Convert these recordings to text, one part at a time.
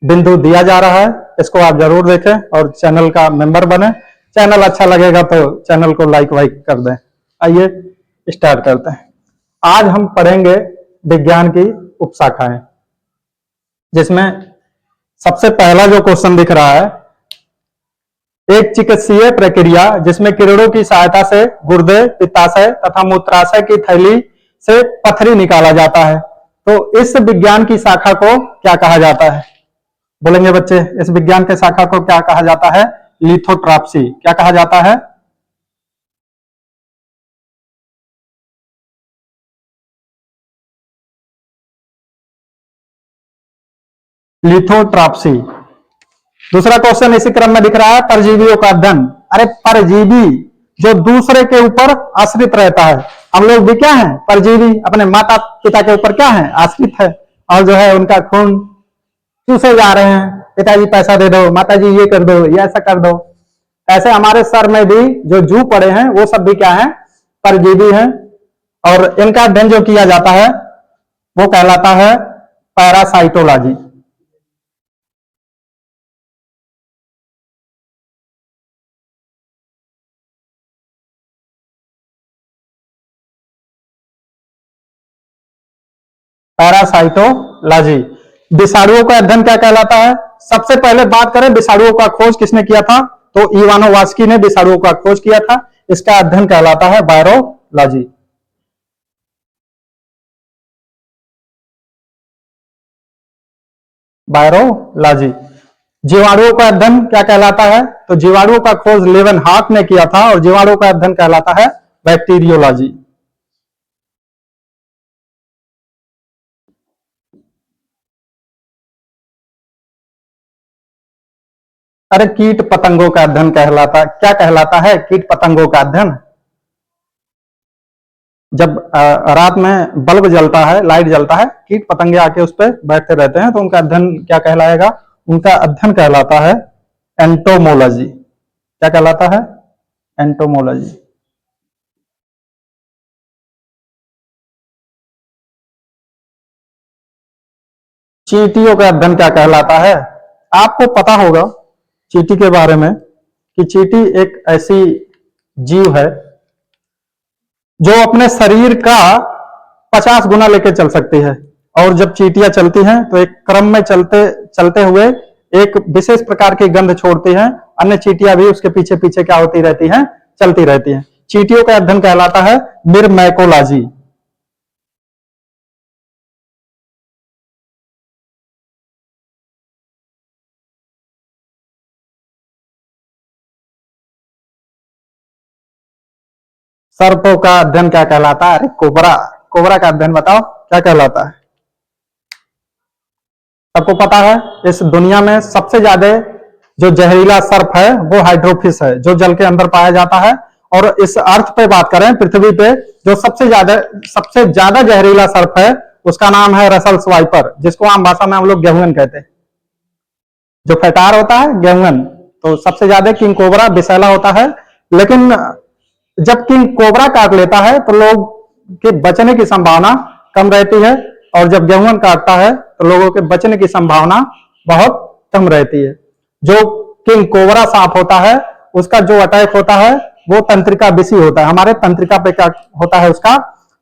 बिंदु दिया जा रहा है, इसको आप जरूर देखें और चैनल का मेंबर बने। चैनल अच्छा लगेगा तो चैनल को लाइक वाइक कर दें। आइए स्टार्ट करते हैं। आज हम पढ़ेंगे विज्ञान की उपशाखाएं, जिसमें सबसे पहला जो क्वेश्चन दिख रहा है, एक चिकित्सीय प्रक्रिया जिसमें किरणों की सहायता से गुर्दे, पित्ताशय तथा मूत्राशय की थैली से पथरी निकाला जाता है, तो इस विज्ञान की शाखा को क्या कहा जाता है? बोलेंगे बच्चे, इस विज्ञान के शाखा को क्या कहा जाता है? लिथोट्राप्सी। क्या कहा जाता है? लिथोट्राप्सी। दूसरा क्वेश्चन इसी क्रम में दिख रहा है, परजीवियों का अध्ययन। अरे परजीवी जो दूसरे के ऊपर आश्रित रहता है, हम लोग भी क्या है? परजीवी, अपने माता पिता के ऊपर क्या है? आश्रित है, और जो है उनका खून चूसे जा रहे हैं, पिताजी पैसा दे दो, माताजी ये कर दो, ये ऐसा कर दो। ऐसे हमारे सर में भी जो जू पड़े हैं वो सब भी क्या है? परजीवी हैं, और इनका अध्ययन जो किया जाता है वो कहलाता है पैरासाइटोलॉजी। पैरासाइटोलॉजी। विषाणुओं का अध्ययन क्या कहलाता है? सबसे पहले बात करें विषाणुओं का खोज किसने किया था, तो इवानोवास्की ने विषाणुओं का खोज किया था। इसका अध्ययन कहलाता है वायरोलॉजी। वायरोलॉजी। जीवाणुओं का अध्ययन क्या कहलाता है? तो जीवाणुओं का खोज लेवनहॉक ने किया था, और जीवाणुओं का अध्ययन कहलाता है बैक्टीरियोलॉजी। अरे कीट पतंगों का अध्ययन कहलाता, क्या कहलाता है? कीट पतंगों का अध्ययन। जब रात में बल्ब जलता है, लाइट जलता है, कीट पतंगे आके उस पर बैठते रहते हैं, तो उनका अध्ययन क्या कहलाएगा? उनका अध्ययन कहलाता है एंटोमोलॉजी। क्या कहलाता है? एंटोमोलॉजी। चींटियों का अध्ययन क्या कहलाता है? आपको पता होगा चींटी के बारे में कि चींटी एक ऐसी जीव है जो अपने शरीर का 50 गुना लेकर चल सकती है, और जब चींटियां चलती हैं तो एक क्रम में चलते चलते हुए एक विशेष प्रकार की गंध छोड़ती हैं। अन्य चींटियां भी उसके पीछे पीछे क्या होती रहती हैं? चलती रहती हैं। चींटियों का अध्ययन कहलाता है मिरमैकोलॉजी। सर्पों का अध्ययन क्या कहलाता है? अरे कोबरा। कोबरा का अध्ययन बताओ क्या कहलाता है? सबको पता है इस दुनिया में सबसे ज्यादा जो जहरीला सर्प है वो हाइड्रोफिश है, जो जल के अंदर पाया जाता है। और इस अर्थ पे बात करें, पृथ्वी पे जो सबसे ज्यादा जहरीला सर्प है उसका नाम है रसल्स वाइपर, जिसको आम भाषा में हम लोग गेहूं कहते हैं। जो फैटार होता है गेहूं, तो सबसे ज्यादा किंग कोबरा विषैला होता है। लेकिन जब किंग कोबरा काट लेता है तो लोग के बचने की संभावना कम रहती है, और जब गेहूं काटता है तो लोगों के बचने की संभावना बहुत कम रहती है। जो किंग कोबरा सांप होता है उसका जो अटैक होता है वो तंत्रिका विषी होता है, हमारे तंत्रिका पे क्या होता है? उसका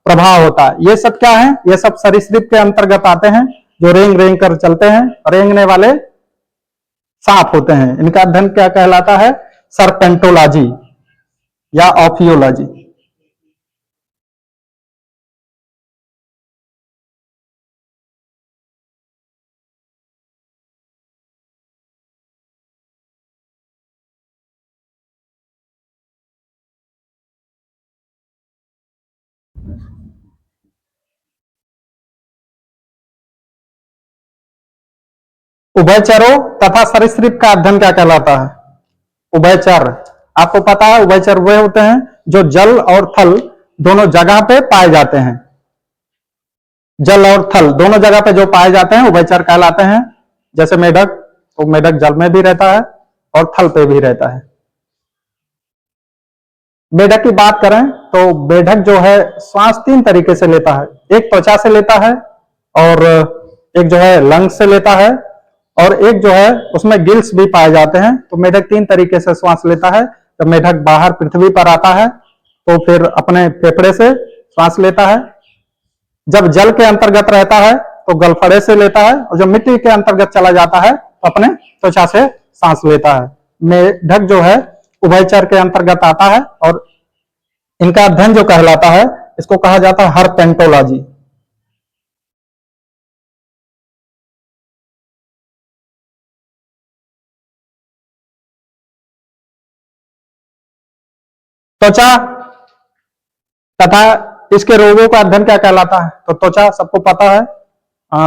प्रभाव होता है। ये सब क्या है? ये सब सरीसृप के अंतर्गत आते हैं, जो रेंग रेंग कर चलते हैं, रेंगने वाले सांप होते हैं। इनका अध्ययन क्या कहलाता है? सर्पेंटोलॉजी या ऑफियोलॉजी। उभयचरों तथा सरीसृप का अध्ययन क्या कहलाता है? उभयचर। आपको पता है उभयचर वे होते हैं जो जल और थल दोनों जगह पे पाए जाते हैं। जल और थल दोनों जगह पे जो पाए जाते हैं उभयचर कहलाते हैं। जैसे मेढक, तो मेढक जल में भी रहता है और थल पे भी रहता है। मेढक की बात करें तो मेढक जो है श्वास 3 तरीके से लेता है। एक त्वचा से लेता है, और एक जो है लंग से लेता है, और एक जो है उसमें गिल्स भी पाए जाते हैं। तो मेढक 3 तरीके से श्वास लेता है। जब मेढक बाहर पृथ्वी पर आता है तो फिर अपने फेफड़े से श्वास लेता है, जब जल के अंतर्गत रहता है तो गलफड़े से लेता है, और जब मिट्टी के अंतर्गत चला जाता है तो अपने त्वचा से सांस लेता है। मेढक जो है उभयचर के अंतर्गत आता है, और इनका अध्ययन जो कहलाता है इसको कहा जाता है हर्पेंटोलॉजी। त्वचा तथा इसके रोगों का अध्ययन क्या कहलाता है? तो त्वचा सबको पता है,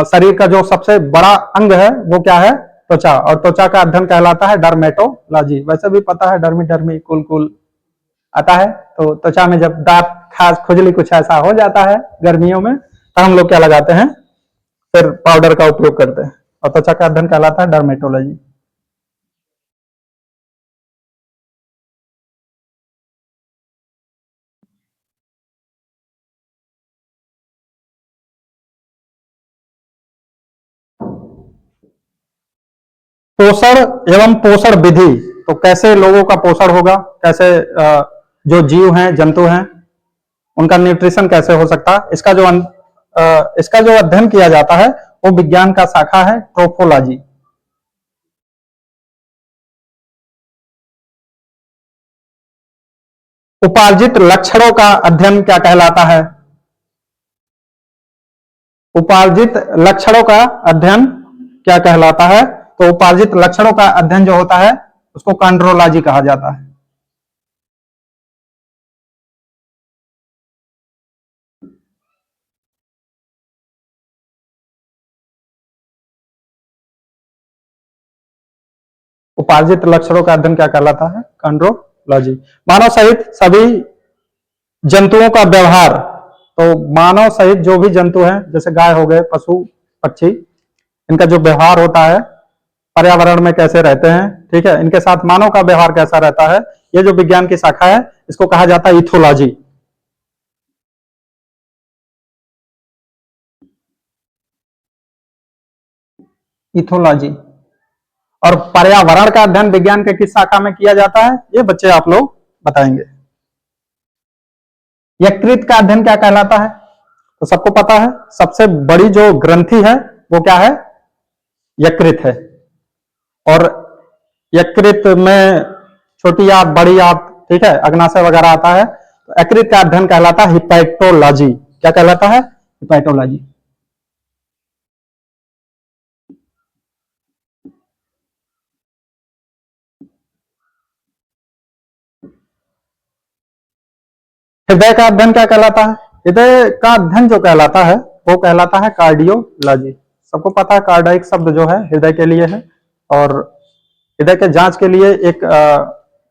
शरीर का जो सबसे बड़ा अंग है वो क्या है? त्वचा। और त्वचा का अध्ययन कहलाता है डर्मेटोलॉजी। वैसे भी पता है डर्मी डर्मी कुल कुल आता है। तो त्वचा में जब दांत खास खुजली कुछ ऐसा हो जाता है गर्मियों में तो हम लोग क्या लगाते हैं? फिर पाउडर का उपयोग करते हैं, और त्वचा का अध्ययन कहलाता है डर्मेटोलॉजी। पोषण एवं पोषण विधि, तो कैसे लोगों का पोषण होगा, कैसे जो जीव हैं जंतु हैं उनका न्यूट्रिशन कैसे हो सकता है, इसका जो अध्ययन किया जाता है वो विज्ञान का शाखा है ट्रोफोलॉजी। उपार्जित लक्षणों का अध्ययन क्या कहलाता है? उपार्जित लक्षणों का अध्ययन क्या कहलाता है? तो उपार्जित लक्षणों का अध्ययन जो होता है उसको कॉन्ड्रोलॉजी कहा जाता है। उपार्जित लक्षणों का अध्ययन क्या कहलाता है? कॉन्ड्रोलॉजी। मानव सहित सभी जंतुओं का व्यवहार, तो मानव सहित जो भी जंतु हैं जैसे गाय हो गए, पशु पक्षी, इनका जो व्यवहार होता है पर्यावरण में कैसे रहते हैं, ठीक है, इनके साथ मानव का व्यवहार कैसा रहता है, ये जो विज्ञान की शाखा है इसको कहा जाता है इथोलॉजी। इथोलॉजी। और पर्यावरण का अध्ययन विज्ञान के किस शाखा में किया जाता है, ये बच्चे आप लोग बताएंगे। यकृत का अध्ययन क्या कहलाता है? तो सबको पता है सबसे बड़ी जो ग्रंथि है वो क्या है? यकृत है। और यकृत में छोटी आंत, बड़ी आंत, ठीक है, अग्नाशय वगैरह आता है। तो यकृत का अध्ययन कहलाता है हिपैटोलॉजी। क्या कहलाता है? हिपैटोलॉजी। हृदय का अध्ययन क्या कहलाता है? हृदय का अध्ययन जो कहलाता है वो कहलाता है कार्डियोलॉजी। सबको पता है कार्डियक शब्द जो है हृदय के लिए है, और हृदय के जांच के लिए एक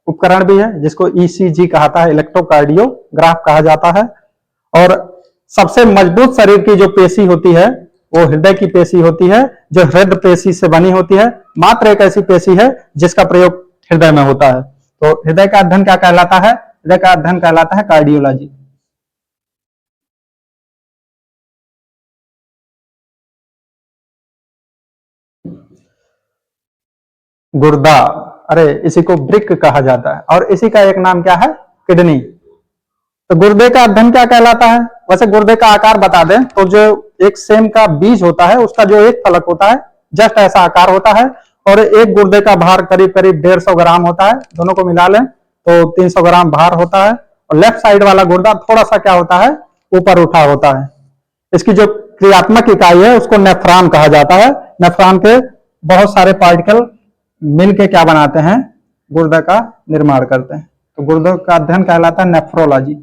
उपकरण भी है जिसको ईसीजी कहता है, इलेक्ट्रोकार्डियोग्राफ कहा जाता है। और सबसे मजबूत शरीर की जो पेशी होती है वो हृदय की पेशी होती है, जो हृदय पेशी से बनी होती है। मात्र एक ऐसी पेशी है जिसका प्रयोग हृदय में होता है। तो हृदय का अध्ययन क्या कहलाता है? हृदय का अध्ययन कहलाता है कार्डियोलॉजी। गुर्दा, अरे इसी को वृक्क कहा जाता है, और इसी का एक नाम क्या है? किडनी। तो गुर्दे का अध्ययन क्या कहलाता है? वैसे गुर्दे का आकार बता दें तो जो एक सेम का बीज होता है उसका जो एक फलक होता है जस्ट ऐसा आकार होता है, और एक गुर्दे का भार करीब करीब 150 ग्राम होता है। दोनों को मिला लें तो 300 ग्राम भार होता है। और लेफ्ट साइड वाला गुर्दा थोड़ा सा क्या होता है? ऊपर उठा होता है। इसकी जो क्रियात्मक इकाई है उसको नेफ्रॉन कहा जाता है। नेफ्रॉन के बहुत सारे पार्टिकल मिलके क्या बनाते हैं? गुर्दे का निर्माण करते हैं। तो गुर्दे का अध्ययन कहलाता है नेफ्रोलॉजी।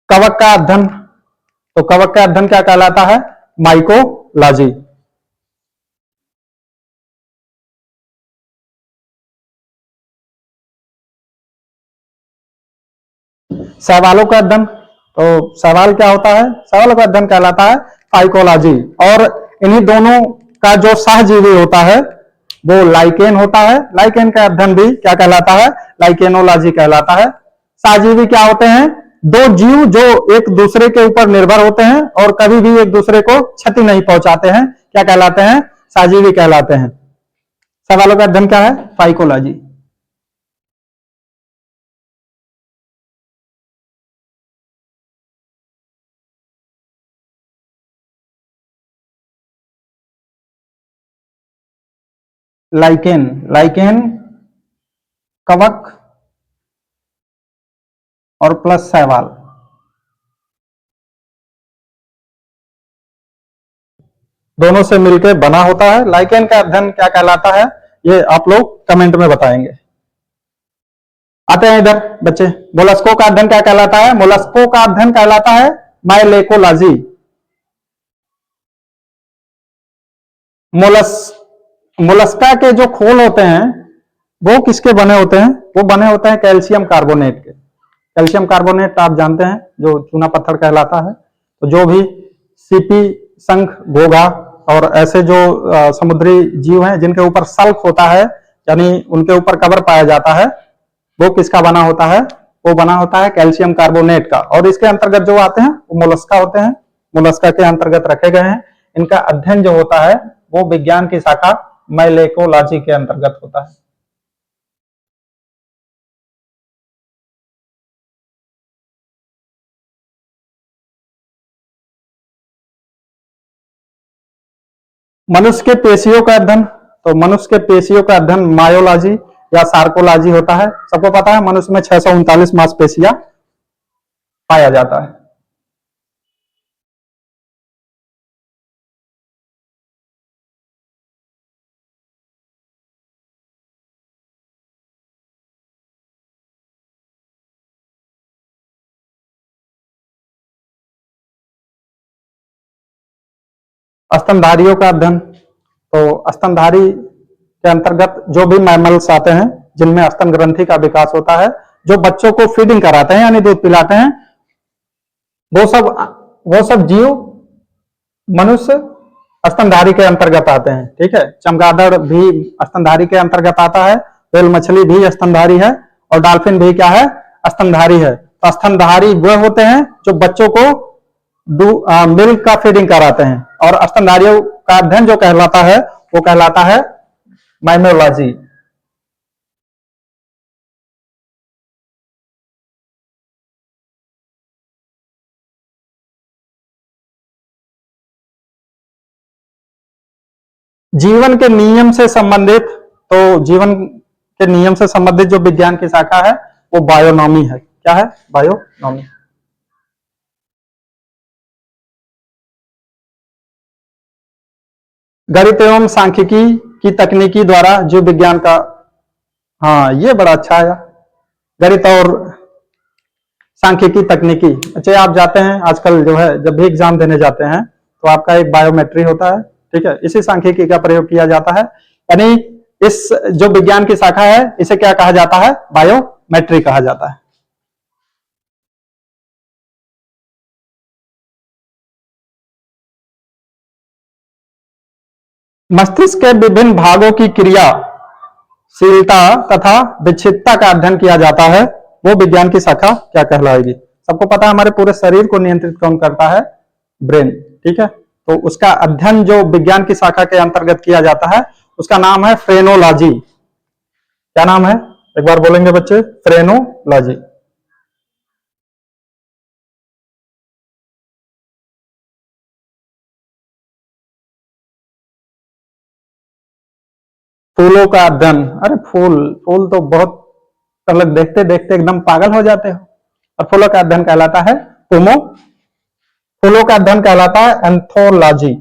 कवक का अध्ययन, तो कवक का अध्ययन क्या कहलाता है? माइकोलॉजी। सवालों का अध्ययन, तो सवाल क्या होता है? सवालों का अध्ययन कहलाता है फाइकोलॉजी। और इन्हीं दोनों का जो सहजीवी होता है वो लाइकेन होता है। लाइकेन का अध्ययन भी क्या कहलाता है? लाइकेनोलॉजी कहलाता है। सहजीवी क्या होते हैं? दो जीव जो एक दूसरे के ऊपर निर्भर होते हैं और कभी भी एक दूसरे को क्षति नहीं पहुंचाते हैं, क्या कहलाते हैं? सहजीवी कहलाते हैं। सवालों का अध्ययन क्या है? फाइकोलॉजी। लाइकेन, लाइकेन कवक और प्लस शैवाल, दोनों से मिलकर बना होता है। लाइकेन का अध्ययन क्या कहलाता है, ये आप लोग कमेंट में बताएंगे। आते हैं इधर बच्चे, मोलस्को का अध्ययन क्या कहलाता है? मोलस्को का अध्ययन कहलाता है माइलेकोलॉजी। मोलस्का के जो खोल होते हैं वो किसके बने होते हैं? वो बने होते हैं कैल्शियम कार्बोनेट के। कैल्शियम कार्बोनेट आप जानते हैं जो चूना पत्थर कहलाता है। तो जो भी सीपी, शंख, घोघा और ऐसे जो समुद्री जीव हैं जिनके ऊपर सल्क होता है, यानी उनके ऊपर कवर पाया जाता है, वो किसका बना होता है? वो बना होता है कैल्शियम कार्बोनेट का। और इसके अंतर्गत जो आते हैं वो मोलस्का होते हैं, मोलस्का के अंतर्गत रखे गए हैं। इनका अध्ययन जो होता है वो विज्ञान की शाखा माइलेकोलॉजी के अंतर्गत होता है। मनुष्य के पेशियों का अध्ययन, तो मनुष्य के पेशियों का अध्ययन मायोलॉजी या सार्कोलॉजी होता है। सबको पता है मनुष्य में 639 मांसपेशियां पाया जाता है। स्तनधारियों का अध्ययन, तो स्तनधारी के अंतर्गत जो भी मैमल्स आते हैं जिनमें स्तन ग्रंथि का विकास होता है, जो बच्चों को फीडिंग कराते हैं यानी दूध पिलाते हैं, वो सब जीव मनुष्य स्तनधारी के अंतर्गत आते हैं। ठीक है, चमगादड़ भी स्तनधारी के अंतर्गत आता है, व्हेल मछली भी स्तनधारी है और डॉल्फिन भी क्या है? स्तनधारी है। तो स्तनधारी वे होते हैं जो बच्चों को मिल्क का फीडिंग कराते हैं। और स्तनधारियों का अध्ययन जो कहलाता है वो कहलाता है माइमोलॉजी। जीवन के नियम से संबंधित, तो जीवन के नियम से संबंधित जो विज्ञान की शाखा है वो बायोनॉमी है। क्या है? बायोनॉमी। गणित एवं सांख्यिकी की तकनीकी द्वारा जीव विज्ञान का, हाँ ये बड़ा अच्छा आया, गणित और सांख्यिकी तकनीकी। अच्छा, आप जाते हैं आजकल जो है, जब भी एग्जाम देने जाते हैं तो आपका एक बायोमेट्री होता है। ठीक है, इसी सांख्यिकी का प्रयोग किया जाता है। यानी इस जो विज्ञान की शाखा है इसे क्या कहा जाता है? बायोमेट्री कहा जाता है। मस्तिष्क के विभिन्न भागों की क्रियाशीलता तथा विक्षिप्तता का अध्ययन किया जाता है, वो विज्ञान की शाखा क्या कहलाएगी? सबको पता है हमारे पूरे शरीर को नियंत्रित कौन करता है? ब्रेन। ठीक है, तो उसका अध्ययन जो विज्ञान की शाखा के अंतर्गत किया जाता है उसका नाम है फ्रेनोलॉजी। क्या नाम है? एक बार बोलेंगे बच्चे, फ्रेनोलॉजी। फूलों का अध्ययन, अरे फूल फूल तो बहुत मतलब देखते देखते एकदम पागल हो जाते हो। और फूलों का अध्ययन कहलाता है पोमो, फूलों का अध्ययन कहलाता है एंथोलॉजी।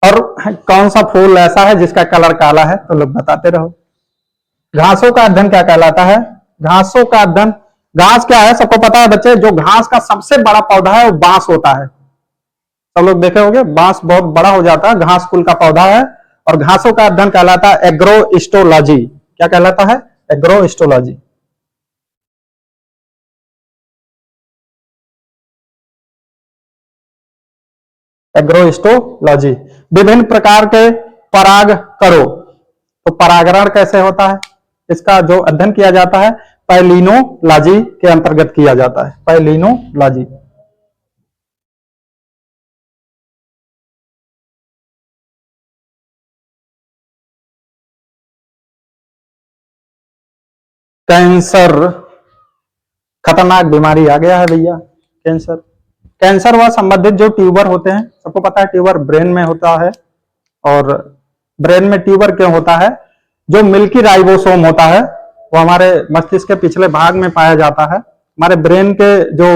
और कौन सा फूल ऐसा है जिसका कलर काला है? तो लोग बताते रहो। घासों का अध्ययन क्या कहलाता है? घासों का अध्ययन, घास क्या है सबको पता है बच्चे? जो घास का सबसे बड़ा पौधा है वो बांस होता है। सब लोग देखे होंगे, बांस बहुत बड़ा हो जाता है, घास कुल का पौधा है। और घासों का अध्ययन कहलाता है एग्रोइस्टोलॉजी। क्या कहलाता है? एग्रोइस्टोलॉजी। एग्रोहिस्टोलॉजी। विभिन्न प्रकार के पराग कणों, तो परागण कैसे होता है इसका जो अध्ययन किया जाता है पैलिनोलॉजी के अंतर्गत किया जाता है, पैलिनोलॉजी। कैंसर खतरनाक बीमारी आ गया है भैया। कैंसर, कैंसर व संबंधित जो ट्यूबर होते हैं, सबको पता है ट्यूबर ब्रेन में होता है। और ब्रेन में ट्यूबर क्यों होता है? जो मिल्की राइबोसोम होता है वो हमारे मस्तिष्क के पिछले भाग में पाया जाता है। हमारे ब्रेन के जो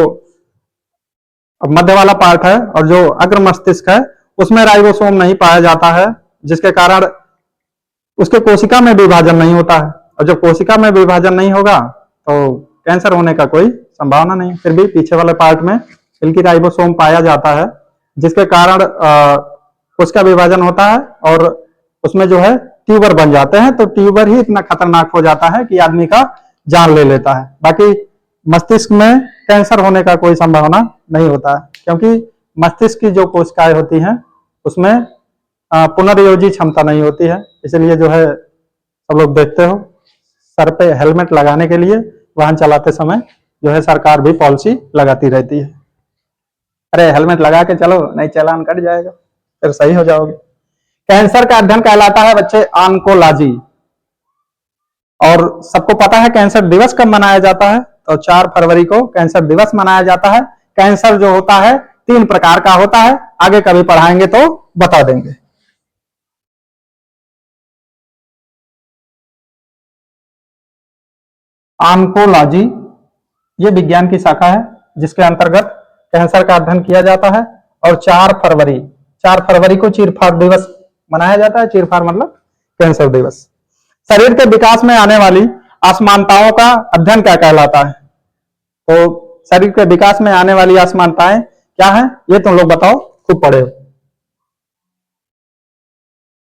मध्य वाला पार्ट है और जो अग्र मस्तिष्क है उसमें राइबोसोम नहीं पाया जाता है, जिसके कारण उसके कोशिका में विभाजन नहीं होता है। और जब कोशिका में विभाजन नहीं होगा तो कैंसर होने का कोई संभावना नहीं। फिर भी पीछे वाले पार्ट में मिल्की राइबोसोम पाया जाता है, जिसके कारण कोशिका विभाजन होता है और उसमें जो है ट्यूबर बन जाते हैं। तो ट्यूबर ही इतना खतरनाक हो जाता है कि आदमी का जान ले लेता है। बाकी मस्तिष्क में कैंसर होने का कोई संभावना नहीं होता है, क्योंकि मस्तिष्क की जो कोशिकाएं होती हैं उसमें पुनर्योजी क्षमता नहीं होती है। इसलिए जो है सब लोग देखते हो सर पे हेलमेट लगाने के लिए वाहन चलाते समय जो है सरकार भी पॉलिसी लगाती रहती है, अरे हेलमेट लगा के चलो नहीं चालान कट जाएगा, फिर सही हो जाओगे। कैंसर का अध्ययन कहलाता है बच्चे ऑन्कोलॉजी। और सबको पता है कैंसर दिवस कब मनाया जाता है? तो 4 फरवरी को कैंसर दिवस मनाया जाता है। कैंसर जो होता है 3 प्रकार का होता है, आगे कभी पढ़ाएंगे तो बता देंगे। ऑन्कोलॉजी ये विज्ञान की शाखा है जिसके अंतर्गत कैंसर का अध्ययन किया जाता है। और 4 फरवरी को चीरफाड़ दिवस मनाया जाता है। चीरफाड़ मतलब कैंसर दिवस। शरीर के विकास में आने वाली असमानताओं का अध्ययन क्या कहलाता है? तो शरीर के विकास में आने वाली असमानताएं क्या है ये तुम लोग बताओ, खूब पढ़े हो।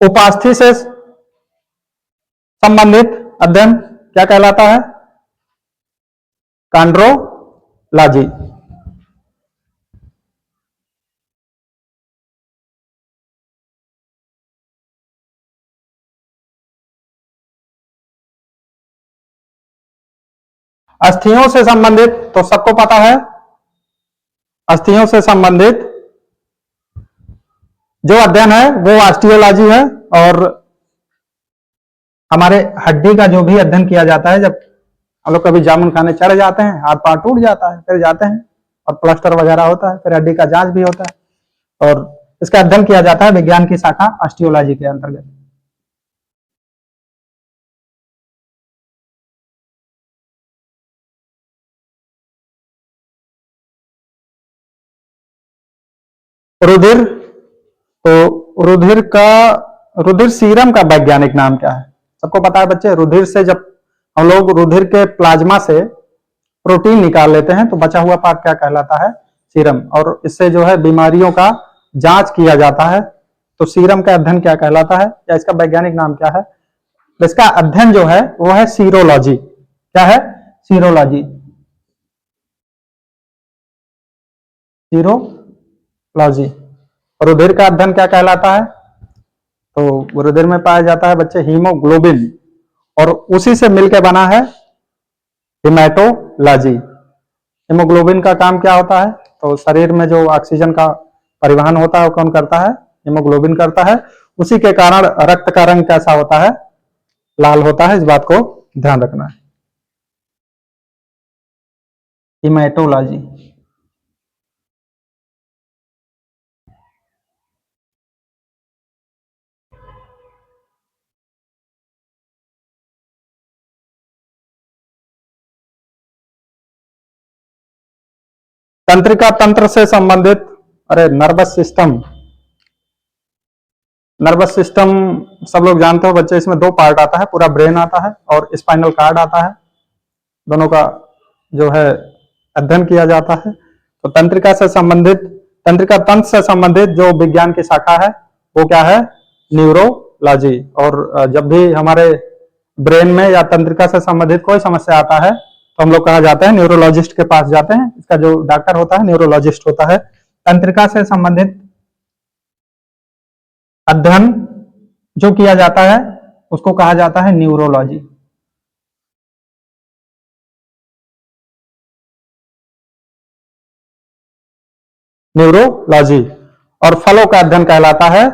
उपास्थि से संबंधित अध्ययन क्या कहलाता है? कॉन्ड्रोलॉजी। अस्थियों से संबंधित तो सबको पता है, अस्थियों से संबंधित जो अध्ययन है वो ऑस्टियोलॉजी है। और हमारे हड्डी का जो भी अध्ययन किया जाता है, जब हम लोग कभी जामुन खाने चढ़ जाते हैं, हाथ पांव टूट जाता है, फिर जाते हैं और प्लास्टर वगैरह होता है, फिर हड्डी का जांच भी होता है और इसका अध्ययन किया जाता है विज्ञान की शाखा ऑस्टियोलॉजी के अंतर्गत। रुधिर, तो रुधिर सीरम का वैज्ञानिक नाम क्या है? सबको पता है बच्चे, रुधिर से जब हम लोग रुधिर के प्लाज्मा से प्रोटीन निकाल लेते हैं तो बचा हुआ पार्ट क्या कहलाता है? सीरम। और इससे जो है बीमारियों का जांच किया जाता है। तो सीरम का अध्ययन क्या कहलाता है या इसका वैज्ञानिक नाम क्या है? इसका अध्ययन जो है वो है सीरोलॉजी। क्या है? सीरोलॉजी। सीरोलॉजी। रुधिर का अध्ययन क्या कहलाता है? तो रुधिर में पाया जाता है बच्चे हीमोग्लोबिन, और उसी से मिलकर बना है हेमाटोलॉजी। हीमोग्लोबिन का काम क्या होता है? तो शरीर में जो ऑक्सीजन का परिवहन होता है वो कौन करता है? हीमोग्लोबिन करता है। उसी के कारण रक्त का रंग कैसा होता है? लाल होता है। इस बात को ध्यान रखना है। हेमाटोलॉजी। तंत्रिका तंत्र से संबंधित, अरे नर्वस सिस्टम। नर्वस सिस्टम सब लोग जानते हो बच्चे, इसमें 2 पार्ट आता है, पूरा ब्रेन आता है और स्पाइनल कार्ड आता है। दोनों का जो है अध्ययन किया जाता है। तो तंत्रिका से संबंधित, तंत्रिका तंत्र से संबंधित जो विज्ञान की शाखा है वो क्या है? न्यूरोलॉजी। और जब भी हमारे ब्रेन में या तंत्रिका से संबंधित कोई समस्या आता है तो हम लोग कहा जाते हैं न्यूरोलॉजिस्ट के पास जाते हैं। इसका जो डॉक्टर होता है न्यूरोलॉजिस्ट होता है। तंत्रिका से संबंधित अध्ययन जो किया जाता है उसको कहा जाता है न्यूरोलॉजी। न्यूरोलॉजी। और फलों का अध्ययन कहलाता है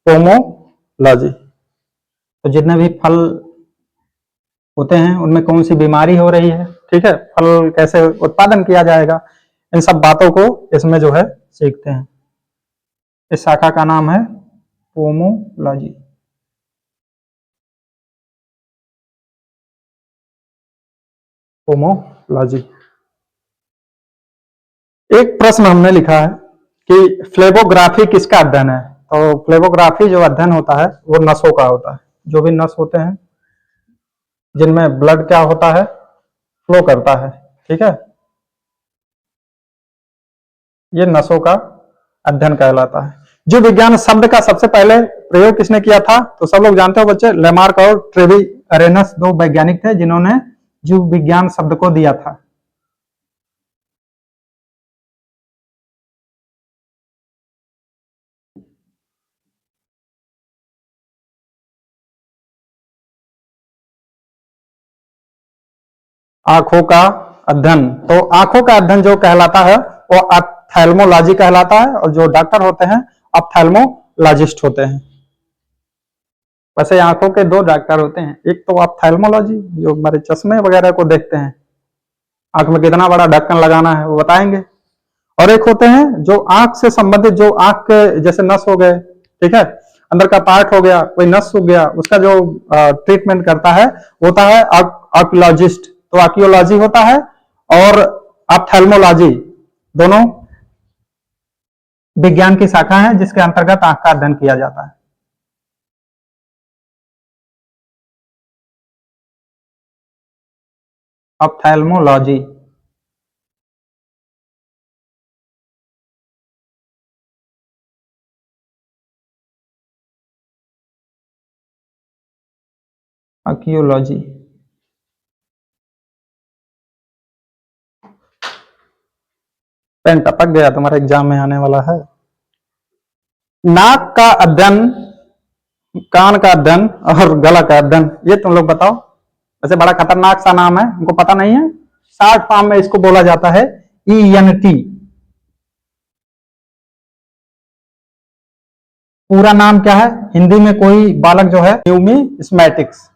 पोमोलॉजी। तो जितने भी फल होते हैं उनमें कौन सी बीमारी हो रही है, ठीक है, फल कैसे उत्पादन किया जाएगा, इन सब बातों को इसमें जो है सीखते हैं। इस शाखा का नाम है पोमोलॉजी। पोमोलॉजी। एक प्रश्न हमने लिखा है कि फ्लेवोग्राफी किसका अध्ययन है। तो फ्लेवोग्राफी जो अध्ययन होता है वो नसों का होता है। जो भी नस होते हैं जिनमें ब्लड क्या होता है, फ्लो करता है, ठीक है, ये नसों का अध्ययन कहलाता है। जीव विज्ञान शब्द का सबसे पहले प्रयोग किसने किया था, तो सब लोग जानते हो बच्चे, लेमार्क और ट्रेवी अरेनस दो वैज्ञानिक थे जिन्होंने जीव विज्ञान शब्द को दिया था। आंखों का अध्ययन, तो आंखों का अध्ययन जो कहलाता है वो ऑप्थेल्मोलॉजी कहलाता है, और जो डॉक्टर होते हैं ऑप्थेल्मोलॉजिस्ट होते हैं। वैसे आंखों के दो डॉक्टर होते हैं, एक तो ऑप्थेल्मोलॉजी जो हमारे चश्मे वगैरह को देखते हैं, आंख में कितना बड़ा ढक्कन लगाना है वो बताएंगे, और एक होते हैं जो आंख से संबंधित, जो आंख के जैसे नस हो गए, ठीक है, अंदर का पार्ट हो गया, कोई नस सूख गया, उसका जो ट्रीटमेंट करता है होता है आर्कियोलॉजिस्ट। तो आर्कियोलॉजी होता है और ऑप्थेल्मोलॉजी दोनों विज्ञान की शाखा है जिसके अंतर्गत आंख का अध्ययन किया जाता है। ऑप्थेल्मोलॉजी। आर्कियोलॉजी। पेन टपक गया, तुम्हारे एग्जाम में आने वाला है। नाक का अध्ययन, कान का अध्ययन और गला का अध्ययन, ये तुम लोग बताओ। वैसे बड़ा खतरनाक सा नाम है, हमको पता नहीं है। शॉर्ट फॉर्म में इसको बोला जाता है ENT। पूरा नाम क्या है हिंदी में, कोई बालक जो है, न्यूमिस्मैटिक्स।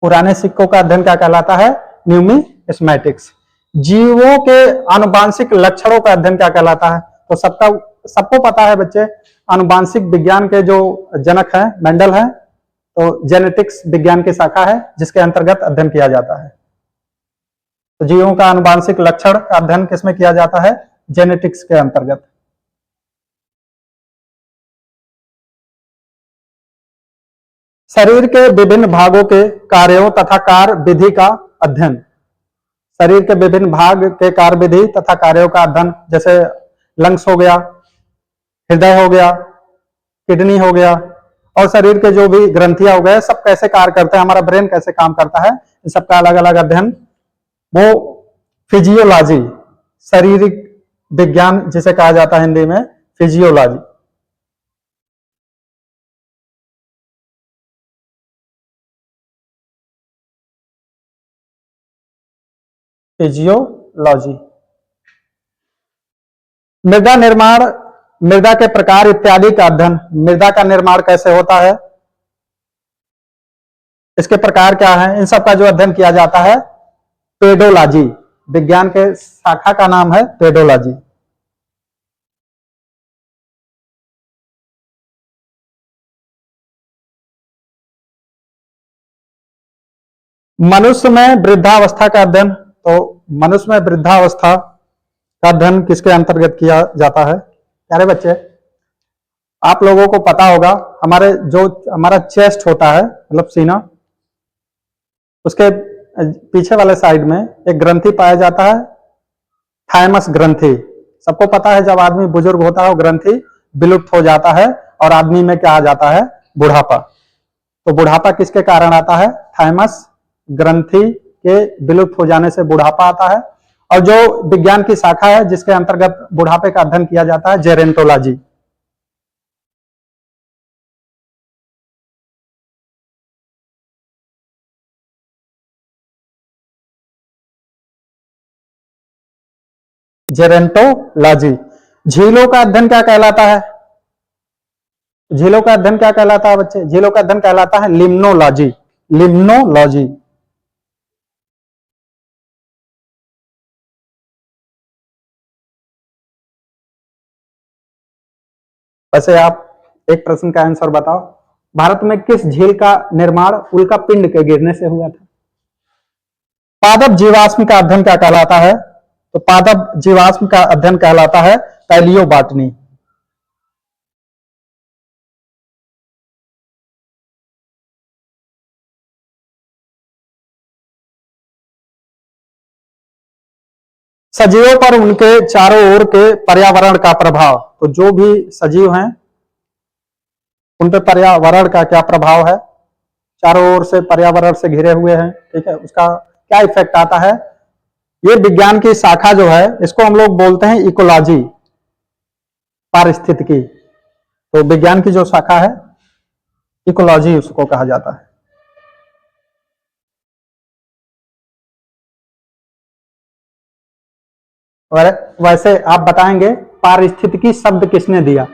पुराने सिक्कों का अध्ययन क्या कहलाता है, न्यूमिस्मैटिक्स। जीवों के आनुवांशिक लक्षणों का अध्ययन क्या कहलाता है, तो सबको पता है बच्चे, आनुवांशिक विज्ञान के जो जनक हैं मेंडल हैं, तो जेनेटिक्स विज्ञान की शाखा है जिसके अंतर्गत अध्ययन किया जाता है। तो जीवों का आनुवांशिक लक्षण का अध्ययन किसमें किया जाता है, जेनेटिक्स के अंतर्गत। शरीर के विभिन्न भागों के कार्यों तथा कार्य विधि का अध्ययन। शरीर के विभिन्न भाग के कार्य विधि तथा कार्यों का अध्ययन, जैसे लंग्स हो गया, हृदय हो गया, किडनी हो गया, और शरीर के जो भी ग्रंथियां हो गए, सब कैसे कार्य करते हैं, हमारा ब्रेन कैसे काम करता है, इन सबका अलग अलग अध्ययन, वो फिजियोलॉजी, शारीरिक विज्ञान जिसे कहा जाता है हिंदी में फिजियोलॉजी। फिजियोलॉजी। मृदा निर्माण, मृदा के प्रकार इत्यादि का अध्ययन। मृदा का निर्माण कैसे होता है, इसके प्रकार क्या है, इन सब का जो अध्ययन किया जाता है पेडोलॉजी। विज्ञान के शाखा का नाम है पेडोलॉजी। मनुष्य में वृद्धावस्था का अध्ययन। तो मनुष्य में वृद्धावस्था का अध्ययन किसके अंतर्गत किया जाता है। प्यारे बच्चे, आप लोगों को पता होगा, हमारा चेस्ट होता है, मतलब सीना, उसके पीछे वाले साइड में एक ग्रंथि पाया जाता है, थाइमस ग्रंथि। सबको पता है जब आदमी बुजुर्ग होता है वो ग्रंथि विलुप्त हो जाता है और आदमी में क्या आ जाता है, बुढ़ापा। तो बुढ़ापा किसके कारण आता है, थाइमस ग्रंथि के विलुप्त हो जाने से बुढ़ापा आता है। और जो विज्ञान की शाखा है जिसके अंतर्गत बुढ़ापे का अध्ययन किया जाता है, जेरेंटोलॉजी। जेरेंटोलॉजी। झीलों का अध्ययन क्या कहलाता है? झीलों का अध्ययन क्या कहलाता है बच्चे? झीलों का अध्ययन कहलाता है लिम्नोलॉजी। लिम्नोलॉजी। वैसे आप एक प्रश्न का आंसर बताओ, भारत में किस झील का निर्माण उल्का पिंड के गिरने से हुआ था? पादप जीवाश्म का अध्ययन क्या कहलाता है? तो पादप जीवाश्म का अध्ययन कहलाता है पैलियोबॉटनी। सजीवों पर उनके चारों ओर के पर्यावरण का प्रभाव। तो जो भी सजीव हैं उन पर पर्यावरण का क्या प्रभाव है? चारों ओर से पर्यावरण से घिरे हुए हैं, ठीक है, उसका क्या इफेक्ट आता है? ये विज्ञान की शाखा जो है इसको हम लोग बोलते हैं इकोलॉजी, पारिस्थितिकी। तो विज्ञान की जो शाखा है इकोलॉजी उसको कहा जाता है। और वैसे आप बताएंगे पारिस्थितिकी शब्द किसने दिया,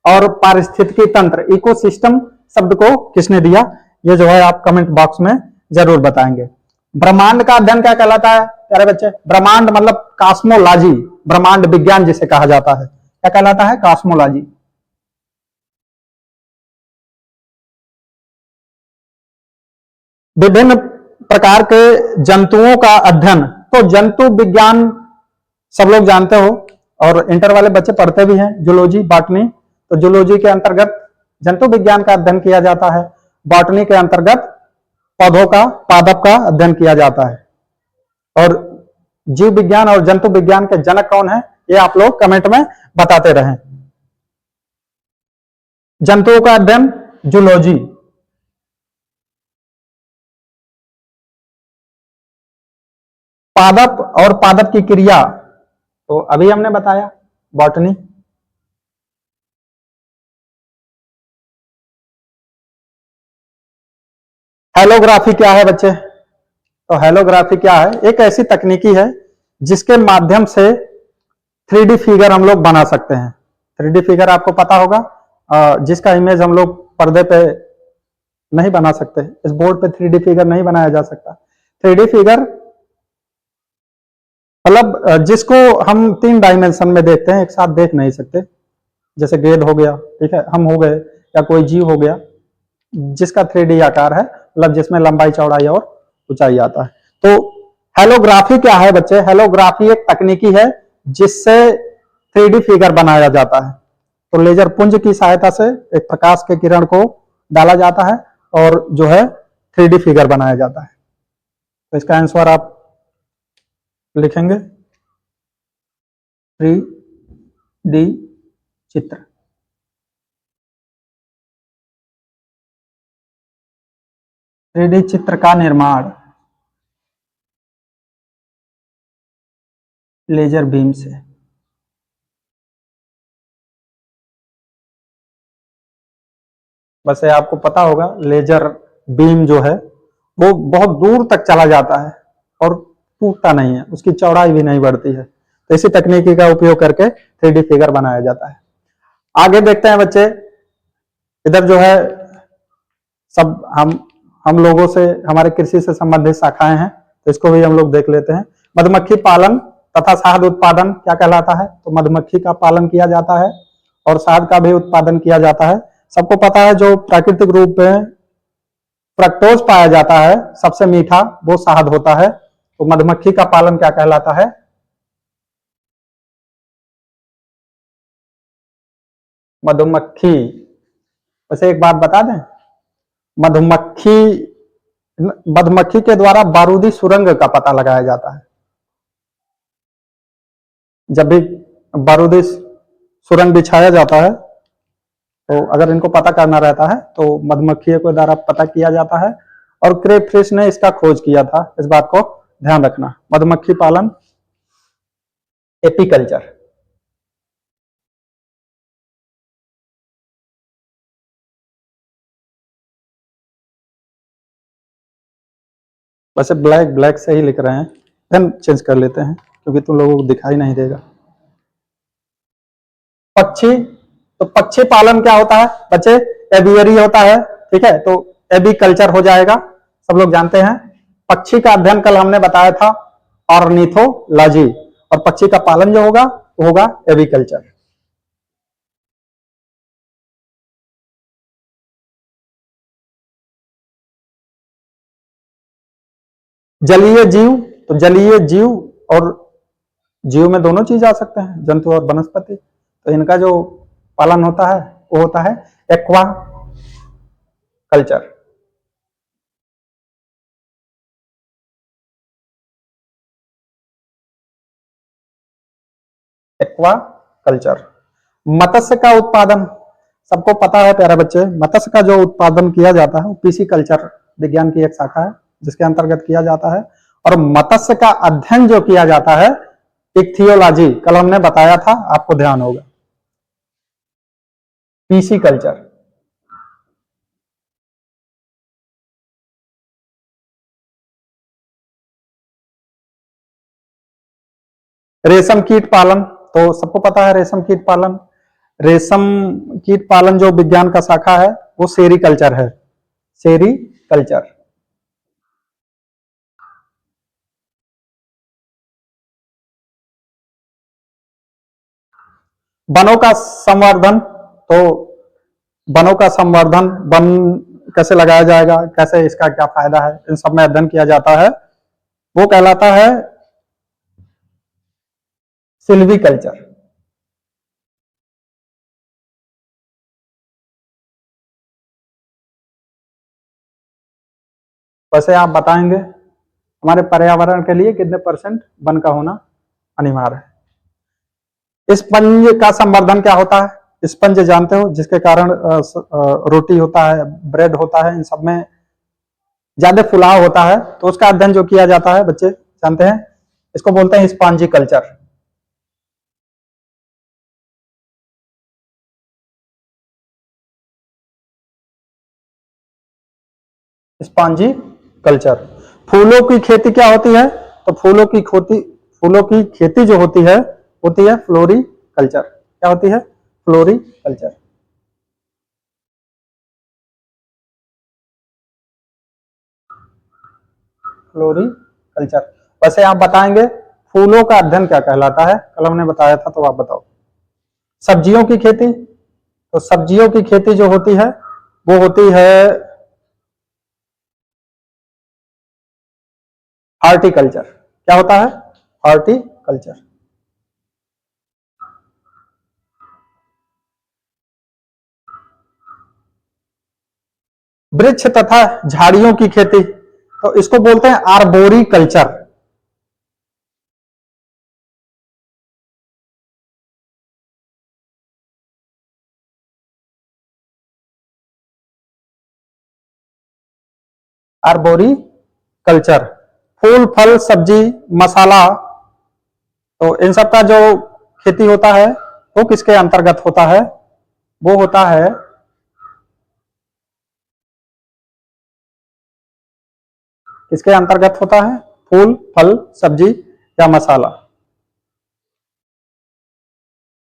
और पारिस्थितिकी तंत्र इकोसिस्टम शब्द को किसने दिया? ये जो है आप कमेंट बॉक्स में जरूर बताएंगे। ब्रह्मांड का अध्ययन क्या कहलाता है प्यारे बच्चे? ब्रह्मांड मतलब कॉस्मोलॉजी, ब्रह्मांड विज्ञान जिसे कहा जाता है, क्या कहलाता है? कॉस्मोलॉजी। विभिन्न प्रकार के जंतुओं का अध्ययन। तो जंतु विज्ञान सब लोग जानते हो और इंटर वाले बच्चे पढ़ते भी हैं, जूलॉजी, बॉटनी। तो जूलॉजी के अंतर्गत जंतु विज्ञान का अध्ययन किया जाता है, बॉटनी के अंतर्गत पौधों का, पादप का अध्ययन किया जाता है। और जीव विज्ञान और जंतु विज्ञान के जनक कौन है, ये आप लोग कमेंट में बताते रहें। जंतुओं का अध्ययन जूलॉजी। पादप और पादप की क्रिया तो अभी हमने बताया, बॉटनी। हेलोग्राफी क्या है बच्चे? तो हेलोग्राफी क्या है? एक ऐसी तकनीकी है जिसके माध्यम से 3D फिगर हम लोग बना सकते हैं। 3D फिगर आपको पता होगा, जिसका इमेज हम लोग पर्दे पे नहीं बना सकते, इस बोर्ड पे 3D फिगर नहीं बनाया जा सकता। 3D फिगर मतलब जिसको हम 3 डायमेंशन में देखते हैं, एक साथ देख नहीं सकते। जैसे गेंद हो गया, ठीक है, हम हो गए, या कोई जीव हो गया जिसका 3D आकार है, मतलब जिसमें लंबाई, चौड़ाई और ऊंचाई आता है। तो हेलोग्राफी क्या है बच्चे? हेलोग्राफी एक तकनीकी है जिससे 3D फिगर बनाया जाता है। तो लेजर पुंज की सहायता से एक प्रकाश के किरण को डाला जाता है और जो है 3D फिगर बनाया जाता है। तो इसका आंसर आप लिखेंगे 3D चित्र। थ्री डी चित्र का निर्माण लेजर बीम से। वैसे आपको पता होगा लेजर बीम जो है वो बहुत दूर तक चला जाता है और टूटता नहीं है, उसकी चौड़ाई भी नहीं बढ़ती है। तो इसी तकनीकी का उपयोग करके 3D फिगर बनाया जाता है। आगे देखते हैं बच्चे, इधर जो है सब हम लोगों से, हमारे कृषि से संबंधित शाखाएं हैं, तो इसको भी हम लोग देख लेते हैं। मधुमक्खी पालन तथा शहद उत्पादन क्या कहलाता है? तो मधुमक्खी का पालन किया जाता है और शहद का भी उत्पादन किया जाता है। सबको पता है जो प्राकृतिक रूप में फ्रक्टोज पाया जाता है सबसे मीठा, वो शहद होता है। तो मधुमक्खी का पालन क्या कहलाता है? मधुमक्खी। वैसे एक बात बता दें, मधुमक्खी मधुमक्खी के द्वारा बारूदी सुरंग का पता लगाया जाता है। जब भी बारूदी सुरंग बिछाया जाता है तो अगर इनको पता करना रहता है तो मधुमक्खियों के द्वारा पता किया जाता है और क्रेफिश ने इसका खोज किया था, इस बात को ध्यान रखना। मधुमक्खी पालन, एपीकल्चर। वैसे ब्लैक ब्लैक से ही लिख रहे हैं, पेन चेंज कर लेते हैं क्योंकि तुम लोगों को दिखाई नहीं देगा। पक्षी, तो पक्षी पालन क्या होता है बच्चे? एवियरी होता है, ठीक है, तो एविकल्चर हो जाएगा, सब लोग जानते हैं। पक्षी का अध्ययन कल हमने बताया था ऑर्निथोलॉजी, और पक्षी का पालन जो होगा वो होगा एविकल्चर। जलीय जीव, तो जलीय जीव और जीव में दोनों चीज आ सकते हैं, जंतु और वनस्पति, तो इनका जो पालन होता है वो होता है एक्वा कल्चर। Aquaculture. मत्स्य का उत्पादन, सबको पता है प्यारे बच्चे, मत्स्य का जो उत्पादन किया जाता है वो पीसी कल्चर विज्ञान की एक शाखा है जिसके अंतर्गत किया जाता है। और मत्स्य का अध्ययन जो किया जाता है इक्थियोलॉजी, कल हमने बताया था, आपको ध्यान होगा, पीसी कल्चर। रेशम कीट पालन, तो सबको पता है रेशम कीट पालन। रेशम कीट पालन जो विज्ञान का शाखा है वो सेरीकल्चर है, सेरीकल्चर। वनों का संवर्धन, तो वनों का संवर्धन, वन कैसे लगाया जाएगा, कैसे इसका क्या फायदा है, इन सब में अध्ययन किया जाता है, वो कहलाता है सिल्वीकल्चर। वैसे आप बताएंगे हमारे पर्यावरण के लिए कितने परसेंट वन का होना अनिवार्य है। स्पंज का संवर्धन क्या होता है? स्पंज जानते हो, जिसके कारण रोटी होता है, ब्रेड होता है, इन सब में ज्यादा फुलाव होता है, तो उसका अध्ययन जो किया जाता है बच्चे जानते हैं, इसको बोलते हैं स्पॉन्जी कल्चर। Spongy culture. फूलों की खेती क्या होती है? तो फूलों की खेती जो होती है फ्लोरी कल्चर। क्या होती है? Floriculture. Floriculture. वैसे आप बताएंगे फूलों का अध्ययन क्या कहलाता है? कल हमने बताया था, तो आप बताओ। सब्जियों की खेती, तो सब्जियों की खेती जो होती है वो होती है हॉर्टिकल्चर। क्या होता है? हॉर्टिकल्चर। वृक्ष तथा झाड़ियों की खेती, तो इसको बोलते हैं आर्बोरी कल्चर। आर्बोरी कल्चर। फूल फल सब्जी मसाला, तो इन सब का जो खेती होता है वो किसके अंतर्गत होता है? वो होता है किसके अंतर्गत होता है? फूल फल सब्जी या मसाला।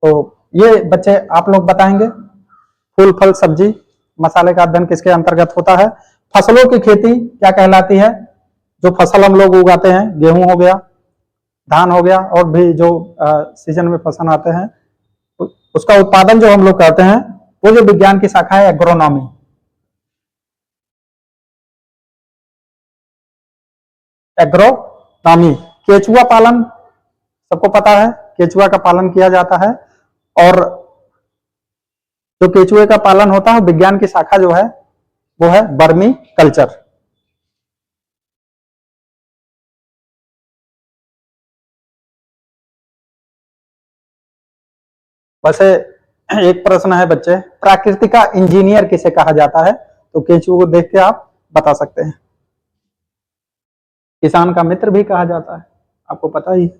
तो ये बच्चे आप लोग बताएंगे फूल फल सब्जी मसाले का अध्ययन किसके अंतर्गत होता है? फसलों की खेती क्या कहलाती है? जो फसल हम लोग उगाते हैं, गेहूं हो गया, धान हो गया, और भी जो सीजन में फसल आते हैं, उसका उत्पादन जो हम लोग करते हैं वो जो विज्ञान की शाखा है एग्रोनॉमी। एग्रोनॉमी। केचुआ पालन, सबको पता है केचुआ का पालन किया जाता है, और जो केचुए का पालन होता है विज्ञान की शाखा जो है वो है वर्मी कल्चर। वैसे एक प्रश्न है बच्चे, प्राकृतिक का इंजीनियर किसे कहा जाता है? तो केचुए को देख के आप बता सकते हैं। किसान का मित्र भी कहा जाता है, आपको पता ही।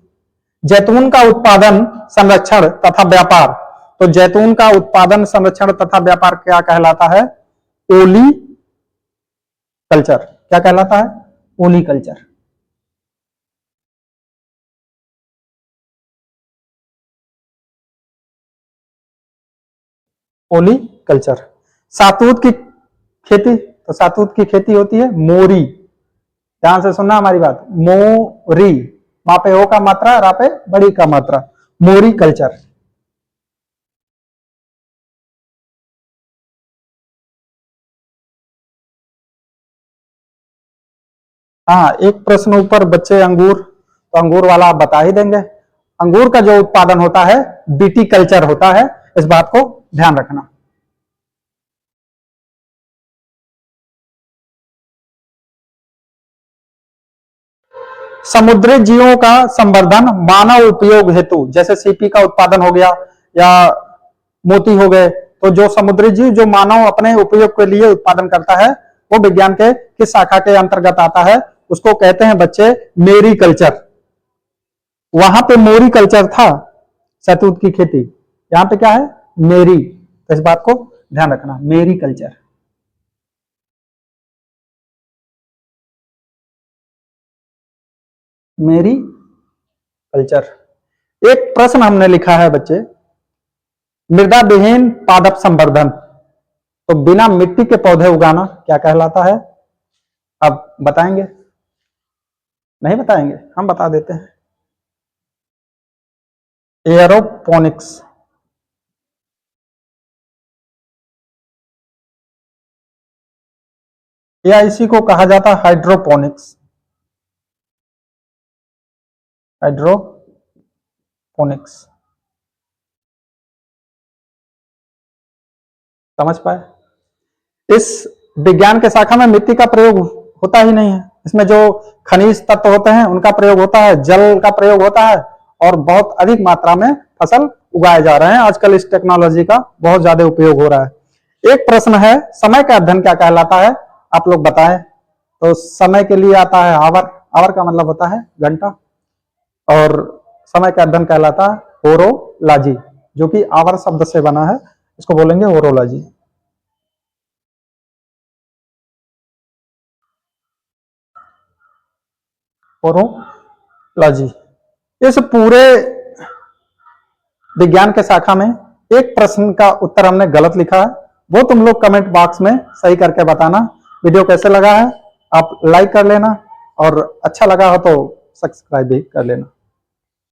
जैतून का उत्पादन, संरक्षण तथा व्यापार, तो जैतून का उत्पादन, संरक्षण तथा व्यापार क्या कहलाता है? ओली कल्चर। क्या कहलाता है? ओली कल्चर। ओली कल्चर। सातूत की खेती, तो सातूत की खेती होती है मोरी। ध्यान से सुनना हमारी बात, मोरी, वहां पे ओ का मात्रा, रा पे बड़ी का मात्रा, मोरी कल्चर। हाँ, एक प्रश्न ऊपर बच्चे अंगूर, तो अंगूर वाला आप बता ही देंगे। अंगूर का जो उत्पादन होता है बीटी कल्चर होता है, इस बात को ध्यान रखना। समुद्री जीवों का संवर्धन मानव उपयोग हेतु, जैसे सीपी का उत्पादन हो गया या मोती हो गए, तो जो समुद्री जीव जो मानव अपने उपयोग के लिए उत्पादन करता है, वो विज्ञान के किस शाखा के अंतर्गत आता है? उसको कहते हैं बच्चे मेरी कल्चर। वहां पे मोरी कल्चर था, शहतूत की खेती, यहां पे क्या है? मेरी। तो इस बात को ध्यान रखना, मेरी कल्चर। मेरी कल्चर। एक प्रश्न हमने लिखा है बच्चे, मृदा विहीन पादप संवर्धन, तो बिना मिट्टी के पौधे उगाना क्या कहलाता है? अब बताएंगे? नहीं बताएंगे? हम बता देते हैं, एयरोपोनिक्स। या इसी को कहा जाता है हाइड्रोपोनिक्स। हाइड्रोपोनिक्स, समझ पाए? इस विज्ञान के शाखा में मिट्टी का प्रयोग होता ही नहीं है, इसमें जो खनिज तत्व होते हैं उनका प्रयोग होता है, जल का प्रयोग होता है, और बहुत अधिक मात्रा में फसल उगाए जा रहे हैं। आजकल इस टेक्नोलॉजी का बहुत ज्यादा उपयोग हो रहा है। एक प्रश्न है, समय का अध्ययन क्या कहलाता है? आप लोग बताएं। तो समय के लिए आता है आवर, आवर का मतलब होता है घंटा, और समय का अध्ययन कहलाता है ओरोलॉजी, जो कि आवर शब्द से बना है, इसको बोलेंगे ओरोलॉजी। ओरोलॉजी। इस पूरे विज्ञान के शाखा में एक प्रश्न का उत्तर हमने गलत लिखा है, वो तुम लोग कमेंट बॉक्स में सही करके बताना। वीडियो कैसे लगा है आप लाइक कर लेना, और अच्छा लगा हो तो सब्सक्राइब भी कर लेना।